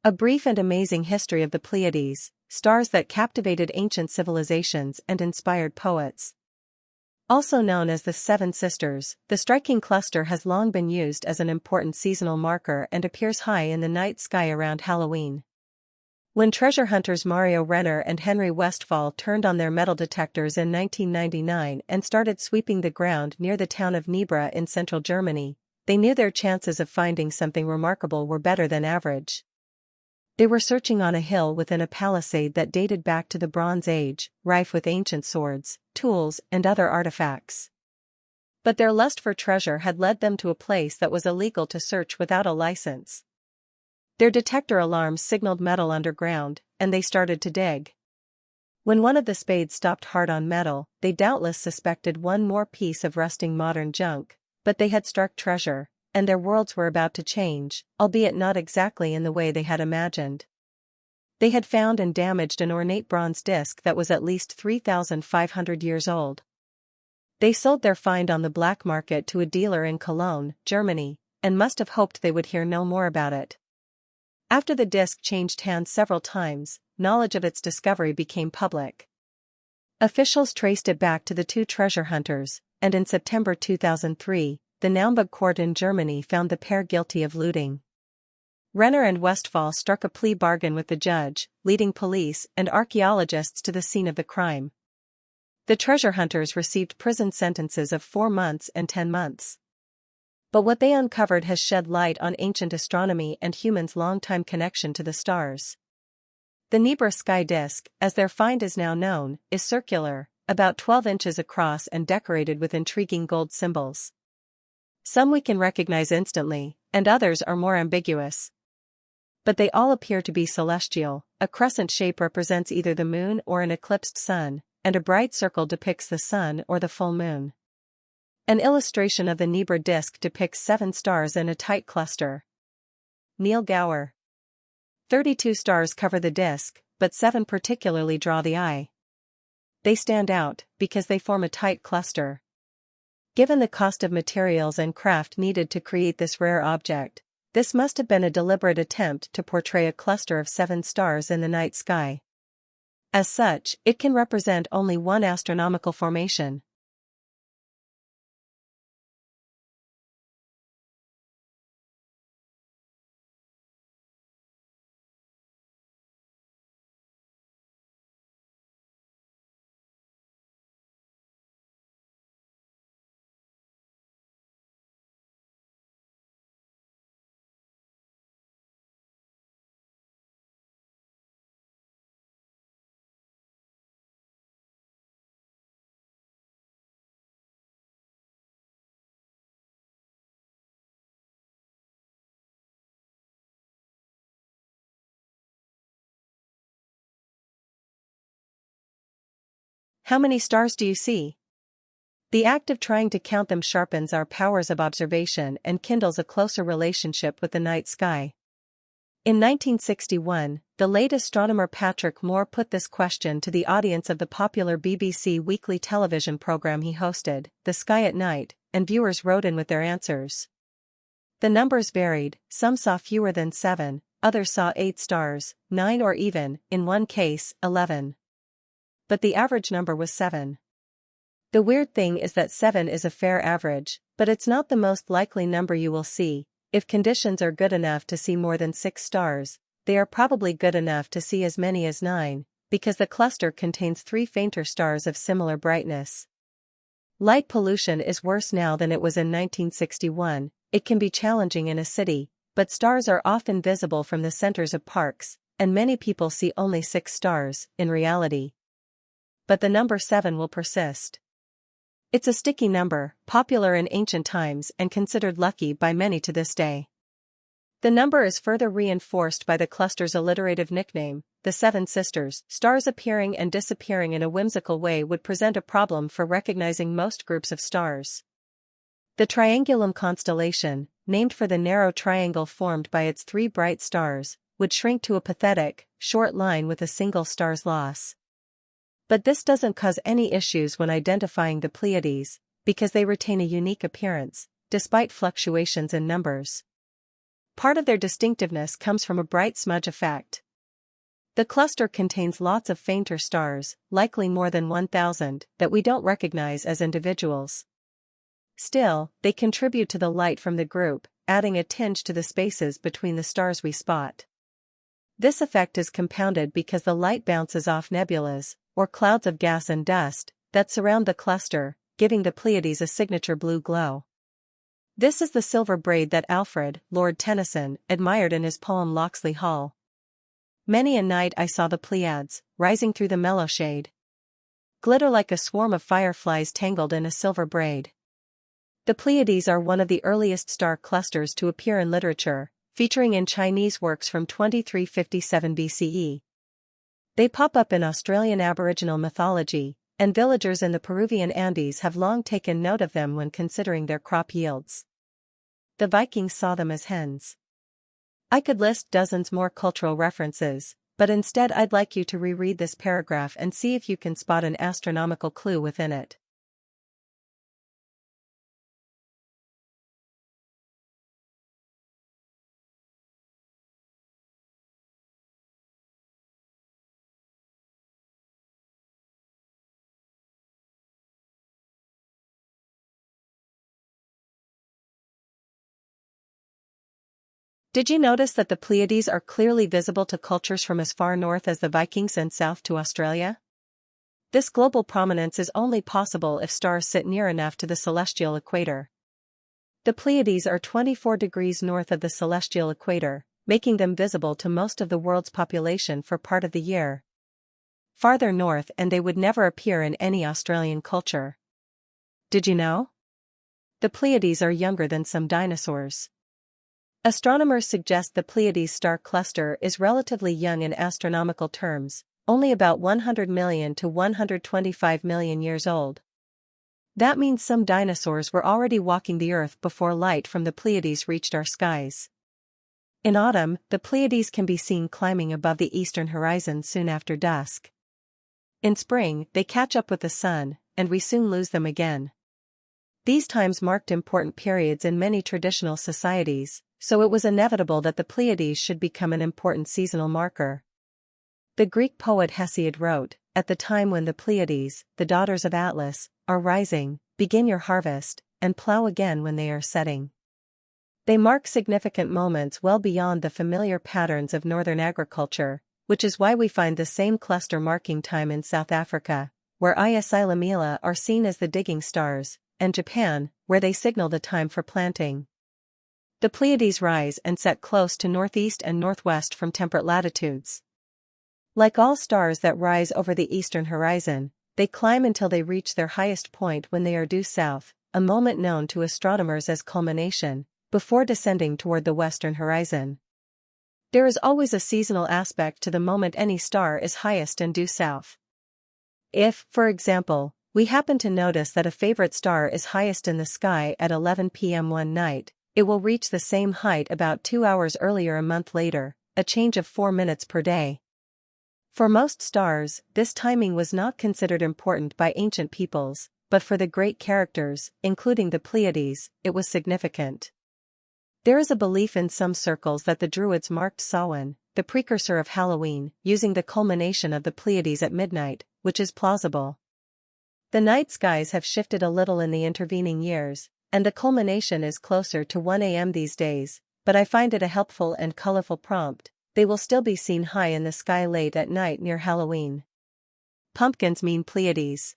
A brief and amazing history of the Pleiades, stars that captivated ancient civilizations and inspired poets. Also known as the Seven Sisters, the striking cluster has long been used as an important seasonal marker and appears high in the night sky around Halloween. When treasure hunters Mario Renner and Henry Westphal turned on their metal detectors in 1999 and started sweeping the ground near the town of Nebra in central Germany, they knew their chances of finding something remarkable were better than average. They were searching on a hill within a palisade that dated back to the Bronze Age, rife with ancient swords, tools, and other artifacts. But their lust for treasure had led them to a place that was illegal to search without a license. Their detector alarms signaled metal underground, and they started to dig. When one of the spades stopped hard on metal, they doubtless suspected one more piece of rusting modern junk, but they had struck treasure, and their worlds were about to change, albeit not exactly in the way they had imagined. They had found and damaged an ornate bronze disc that was at least 3,500 years old. They sold their find on the black market to a dealer in Cologne, Germany, and must have hoped they would hear no more about it. After the disc changed hands several times, knowledge of its discovery became public. Officials traced it back to the two treasure hunters, and in September 2003, the Naumburg court in Germany found the pair guilty of looting. Renner and Westphal struck a plea bargain with the judge, leading police and archaeologists to the scene of the crime. The treasure hunters received prison sentences of 4 months and 10 months. But what they uncovered has shed light on ancient astronomy and humans' long-time connection to the stars. The Nebra sky disk, as their find is now known, is circular, about 12 inches across and decorated with intriguing gold symbols. Some we can recognize instantly, and others are more ambiguous. But they all appear to be celestial. A crescent shape represents either the moon or an eclipsed sun, and a bright circle depicts the sun or the full moon. An illustration of the Nebra disk depicts 7 stars in a tight cluster. Neil Gower. 32 stars cover the disk, but 7 particularly draw the eye. They stand out because they form a tight cluster. Given the cost of materials and craft needed to create this rare object, this must have been a deliberate attempt to portray a cluster of 7 stars in the night sky. As such, it can represent only one astronomical formation. How many stars do you see? The act of trying to count them sharpens our powers of observation and kindles a closer relationship with the night sky. In 1961, the late astronomer Patrick Moore put this question to the audience of the popular BBC weekly television program he hosted, The Sky at Night, and viewers wrote in with their answers. The numbers varied, some saw fewer than 7, others saw 8 stars, 9 or even, in one case, 11. But the average number was 7. The weird thing is that 7 is a fair average, but it's not the most likely number you will see. If conditions are good enough to see more than 6 stars, they are probably good enough to see as many as 9, because the cluster contains 3 fainter stars of similar brightness. Light pollution is worse now than it was in 1961. It can be challenging in a city, but stars are often visible from the centers of parks, and many people see only 6 stars, in reality. But the number 7 will persist. It's a sticky number, popular in ancient times and considered lucky by many to this day. The number is further reinforced by the cluster's alliterative nickname, the Seven Sisters. Stars appearing and disappearing in a whimsical way would present a problem for recognizing most groups of stars. The Triangulum constellation, named for the narrow triangle formed by its 3 bright stars, would shrink to a pathetic, short line with a single star's loss. But this doesn't cause any issues when identifying the Pleiades, because they retain a unique appearance, despite fluctuations in numbers. Part of their distinctiveness comes from a bright smudge effect. The cluster contains lots of fainter stars, likely more than 1,000, that we don't recognize as individuals. Still, they contribute to the light from the group, adding a tinge to the spaces between the stars we spot. This effect is compounded because the light bounces off nebulas, or clouds of gas and dust, that surround the cluster, giving the Pleiades a signature blue glow. This is the silver braid that Alfred, Lord Tennyson, admired in his poem Locksley Hall. Many a night I saw the Pleiades, rising through the mellow shade, glitter like a swarm of fireflies tangled in a silver braid. The Pleiades are one of the earliest star clusters to appear in literature, featuring in Chinese works from 2357 BCE. They pop up in Australian Aboriginal mythology, and villagers in the Peruvian Andes have long taken note of them when considering their crop yields. The Vikings saw them as hens. I could list dozens more cultural references, but instead I'd like you to reread this paragraph and see if you can spot an astronomical clue within it. Did you notice that the Pleiades are clearly visible to cultures from as far north as the Vikings and south to Australia? This global prominence is only possible if stars sit near enough to the celestial equator. The Pleiades are 24 degrees north of the celestial equator, making them visible to most of the world's population for part of the year. Farther north and they would never appear in any Australian culture. Did you know? The Pleiades are younger than some dinosaurs. Astronomers suggest the Pleiades star cluster is relatively young in astronomical terms, only about 100 million to 125 million years old. That means some dinosaurs were already walking the Earth before light from the Pleiades reached our skies. In autumn, the Pleiades can be seen climbing above the eastern horizon soon after dusk. In spring, they catch up with the sun, and we soon lose them again. These times marked important periods in many traditional societies, so it was inevitable that the Pleiades should become an important seasonal marker. The Greek poet Hesiod wrote, "At the time when the Pleiades, the daughters of Atlas, are rising, begin your harvest, and plow again when they are setting." They mark significant moments well beyond the familiar patterns of northern agriculture, which is why we find the same cluster marking time in South Africa, where Is Lamela are seen as the digging stars, and Japan, where they signal the time for planting. The Pleiades rise and set close to northeast and northwest from temperate latitudes. Like all stars that rise over the eastern horizon, they climb until they reach their highest point when they are due south, a moment known to astronomers as culmination, before descending toward the western horizon. There is always a seasonal aspect to the moment any star is highest and due south. If, for example, we happen to notice that a favorite star is highest in the sky at 11 p.m. one night, it will reach the same height about 2 hours earlier a month later, a change of 4 minutes per day. For most stars, this timing was not considered important by ancient peoples, but for the great characters, including the Pleiades, it was significant. There is a belief in some circles that the Druids marked Samhain, the precursor of Halloween, using the culmination of the Pleiades at midnight, which is plausible. The night skies have shifted a little in the intervening years, and the culmination is closer to 1 a.m. these days, but I find it a helpful and colorful prompt. They will still be seen high in the sky late at night near Halloween. Pumpkins mean Pleiades.